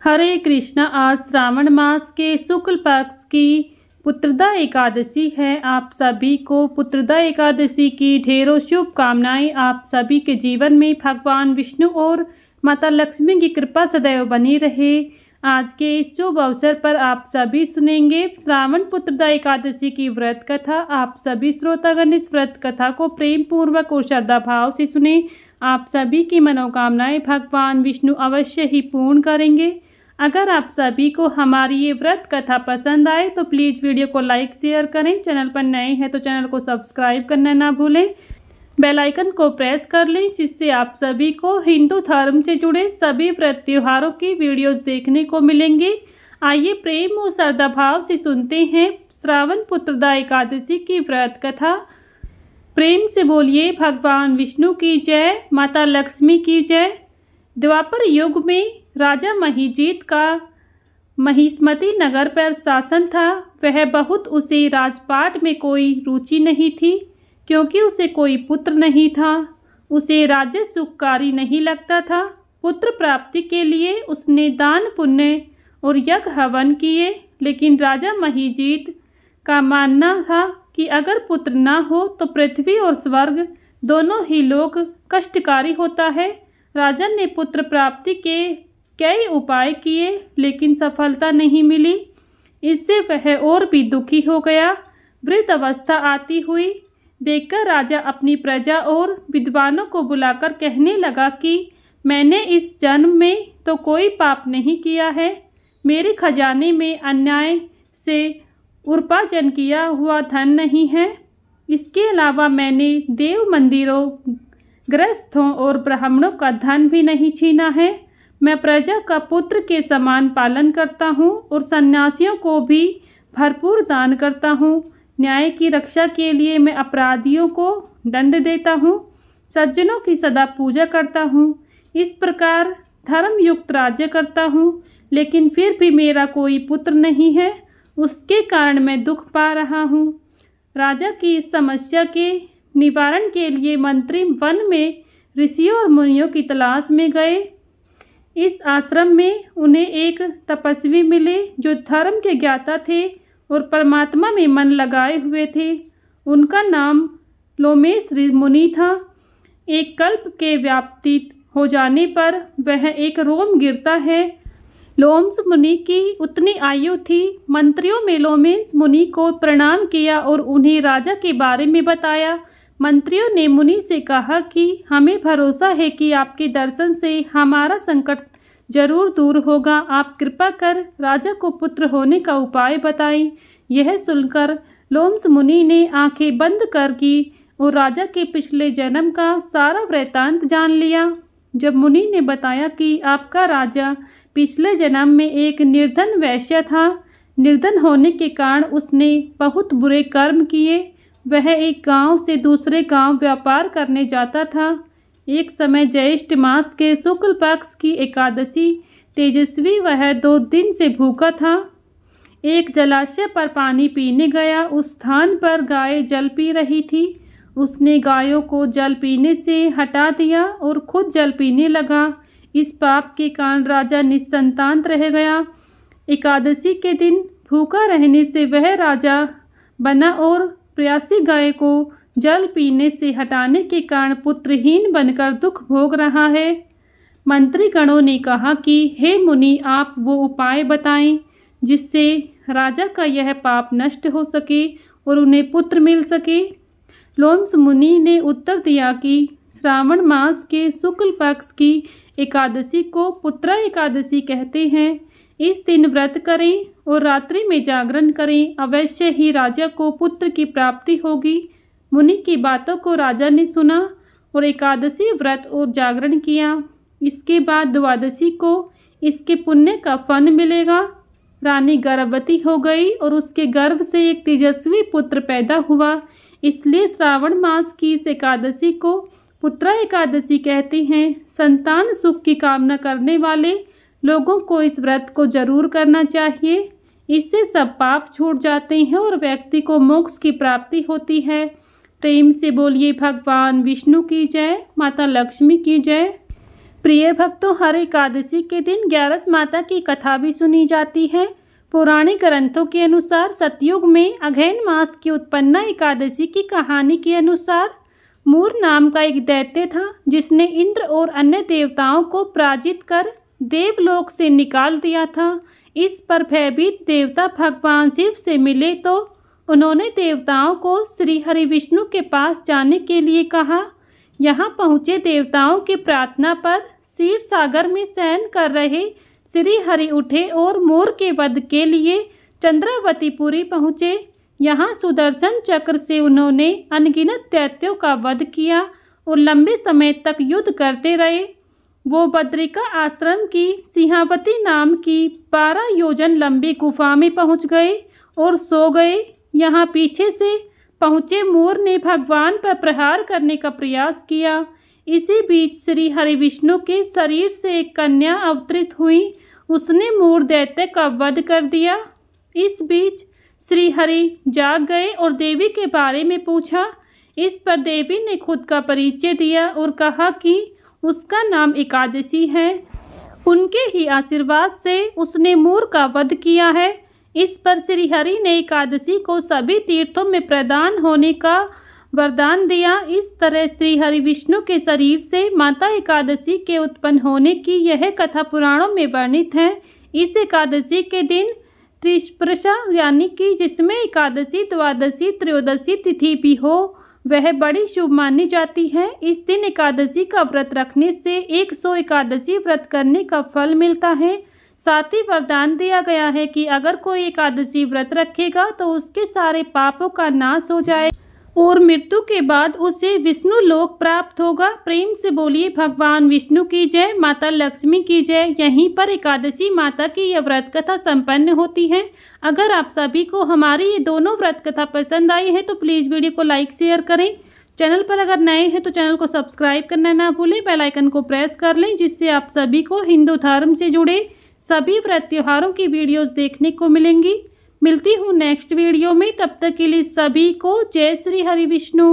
हरे कृष्णा। आज श्रावण मास के शुक्ल पक्ष की पुत्रदा एकादशी है। आप सभी को पुत्रदा एकादशी की ढेरों शुभकामनाएं। आप सभी के जीवन में भगवान विष्णु और माता लक्ष्मी की कृपा सदैव बनी रहे। आज के इस शुभ अवसर पर आप सभी सुनेंगे श्रावण पुत्रदा एकादशी की व्रत कथा। आप सभी श्रोतागण इस व्रत कथा को प्रेम पूर्वक और श्रद्धा भाव से सुने। आप सभी की मनोकामनाएं भगवान विष्णु अवश्य ही पूर्ण करेंगे। अगर आप सभी को हमारी ये व्रत कथा पसंद आए तो प्लीज़ वीडियो को लाइक शेयर करें। चैनल पर नए हैं तो चैनल को सब्सक्राइब करना ना भूलें। बेल आइकन को प्रेस कर लें जिससे आप सभी को हिंदू धर्म से जुड़े सभी व्रत त्योहारों की वीडियोस देखने को मिलेंगे। आइए प्रेम और श्रद्धा भाव से सुनते हैं श्रावण पुत्रदा एकादशी की व्रत कथा। प्रेम से बोलिए भगवान विष्णु की जय, माता लक्ष्मी की जय। द्वापर युग में राजा महिजीत का महिष्मती नगर पर शासन था। वह बहुत उसे राजपाट में कोई रुचि नहीं थी क्योंकि उसे कोई पुत्र नहीं था। उसे राज्य सुखकारी नहीं लगता था। पुत्र प्राप्ति के लिए उसने दान पुण्य और यज्ञ हवन किए, लेकिन राजा महिजीत का मानना था कि अगर पुत्र ना हो तो पृथ्वी और स्वर्ग दोनों ही लोक कष्टकारी होता है। राजा ने पुत्र प्राप्ति के कई उपाय किए लेकिन सफलता नहीं मिली। इससे वह और भी दुखी हो गया। वृद्ध अवस्था आती हुई देखकर राजा अपनी प्रजा और विद्वानों को बुलाकर कहने लगा कि मैंने इस जन्म में तो कोई पाप नहीं किया है। मेरे खजाने में अन्याय से उपार्जन किया हुआ धन नहीं है। इसके अलावा मैंने देव मंदिरों, गृहस्थों और ब्राह्मणों का धन भी नहीं छीना है। मैं प्रजा का पुत्र के समान पालन करता हूँ और सन्यासियों को भी भरपूर दान करता हूँ। न्याय की रक्षा के लिए मैं अपराधियों को दंड देता हूँ, सज्जनों की सदा पूजा करता हूँ। इस प्रकार धर्मयुक्त राज्य करता हूँ, लेकिन फिर भी मेरा कोई पुत्र नहीं है। उसके कारण मैं दुख पा रहा हूँ। राजा की इस समस्या के निवारण के लिए मंत्री वन में ऋषियों और मुनियों की तलाश में गए। इस आश्रम में उन्हें एक तपस्वी मिले जो धर्म के ज्ञाता थे और परमात्मा में मन लगाए हुए थे। उनका नाम लोमेश मुनि था। एक कल्प के व्याप्तित हो जाने पर वह एक रोम गिरता है। लोमेश मुनि की उतनी आयु थी। मंत्रियों में लोमेश मुनि को प्रणाम किया और उन्हें राजा के बारे में बताया। मंत्रियों ने मुनि से कहा कि हमें भरोसा है कि आपके दर्शन से हमारा संकट जरूर दूर होगा। आप कृपा कर राजा को पुत्र होने का उपाय बताएं। यह सुनकर लोमेश मुनि ने आंखें बंद कर की और राजा के पिछले जन्म का सारा वृत्तांत जान लिया। जब मुनि ने बताया कि आपका राजा पिछले जन्म में एक निर्धन वैश्य था। निर्धन होने के कारण उसने बहुत बुरे कर्म किए। वह एक गांव से दूसरे गांव व्यापार करने जाता था। एक समय ज्येष्ठ मास के शुक्ल पक्ष की एकादशी तेजस्वी वह 2 दिन से भूखा था। एक जलाशय पर पानी पीने गया। उस स्थान पर गाय जल पी रही थी। उसने गायों को जल पीने से हटा दिया और खुद जल पीने लगा। इस पाप के कारण राजा निसंतान रह गया। एकादशी के दिन भूखा रहने से वह राजा बना और प्यासी गाय को जल पीने से हटाने के कारण पुत्रहीन बनकर दुख भोग रहा है। मंत्रीगणों ने कहा कि हे मुनि, आप वो उपाय बताएं जिससे राजा का यह पाप नष्ट हो सके और उन्हें पुत्र मिल सके। लोमेश मुनि ने उत्तर दिया कि श्रावण मास के शुक्ल पक्ष की एकादशी को पुत्रा एकादशी कहते हैं। इस दिन व्रत करें और रात्रि में जागरण करें। अवश्य ही राजा को पुत्र की प्राप्ति होगी। मुनि की बातों को राजा ने सुना और एकादशी व्रत और जागरण किया। इसके बाद द्वादशी को इसके पुण्य का फल मिलेगा। रानी गर्भवती हो गई और उसके गर्भ से एक तेजस्वी पुत्र पैदा हुआ। इसलिए श्रावण मास की इस एकादशी को पुत्रा एकादशी कहते हैं। संतान सुख की कामना करने वाले लोगों को इस व्रत को जरूर करना चाहिए। इससे सब पाप छूट जाते हैं और व्यक्ति को मोक्ष की प्राप्ति होती है। प्रेम से बोलिए भगवान विष्णु की जय, माता लक्ष्मी की जय। प्रिय भक्तों, हर एकादशी के दिन ग्यारस माता की कथा भी सुनी जाती है। पुराने ग्रंथों के अनुसार सतयुग में अघैन मास की उत्पन्ना एकादशी की कहानी के अनुसार मूर नाम का एक दैत्य था, जिसने इंद्र और अन्य देवताओं को पराजित कर देवलोक से निकाल दिया था। इस पर भयभीत देवता भगवान शिव से मिले तो उन्होंने देवताओं को श्री हरि विष्णु के पास जाने के लिए कहा। यहाँ पहुँचे देवताओं की प्रार्थना पर क्षीर सागर में शयन कर रहे श्री हरि उठे और मोर के वध के लिए चंद्रावतीपुरी पहुँचे। यहाँ सुदर्शन चक्र से उन्होंने अनगिनत दैत्यों का वध किया और लंबे समय तक युद्ध करते रहे। वो बद्रिका आश्रम की सिंहावती नाम की 12 योजन लंबी गुफा में पहुँच गए और सो गए। यहाँ पीछे से पहुँचे मोर ने भगवान पर प्रहार करने का प्रयास किया। इसी बीच श्री हरि विष्णु के शरीर से एक कन्या अवतरित हुई। उसने मोर दैत्य का वध कर दिया। इस बीच श्री हरि जाग गए और देवी के बारे में पूछा। इस पर देवी ने खुद का परिचय दिया और कहा कि उसका नाम एकादशी है। उनके ही आशीर्वाद से उसने मोर का वध किया है। इस पर श्री हरि ने एकादशी को सभी तीर्थों में प्रदान होने का वरदान दिया। इस तरह श्री हरि विष्णु के शरीर से माता एकादशी के उत्पन्न होने की यह कथा पुराणों में वर्णित है। इस एकादशी के दिन त्रिस्पर्शा यानी कि जिसमें एकादशी, द्वादशी, त्रयोदशी तिथि भी हो, वह बड़ी शुभ मानी जाती है। इस दिन एकादशी का व्रत रखने से 100 एकादशी व्रत करने का फल मिलता है। साथ ही वरदान दिया गया है कि अगर कोई एकादशी व्रत रखेगा तो उसके सारे पापों का नाश हो जाए और मृत्यु के बाद उसे विष्णु लोक प्राप्त होगा। प्रेम से बोलिए भगवान विष्णु की जय, माता लक्ष्मी की जय। यहीं पर एकादशी माता की यह व्रत कथा संपन्न होती है। अगर आप सभी को हमारी ये दोनों व्रत कथा पसंद आई है तो प्लीज़ वीडियो को लाइक शेयर करें। चैनल पर अगर नए हैं तो चैनल को सब्सक्राइब करना ना भूलें, बेल आइकन को प्रेस कर लें, जिससे आप सभी को हिंदू धर्म से जुड़े सभी व्रत त्योहारों की वीडियोस देखने को मिलेंगी। मिलती हूँ नेक्स्ट वीडियो में, तब तक के लिए सभी को जय श्री हरि विष्णु।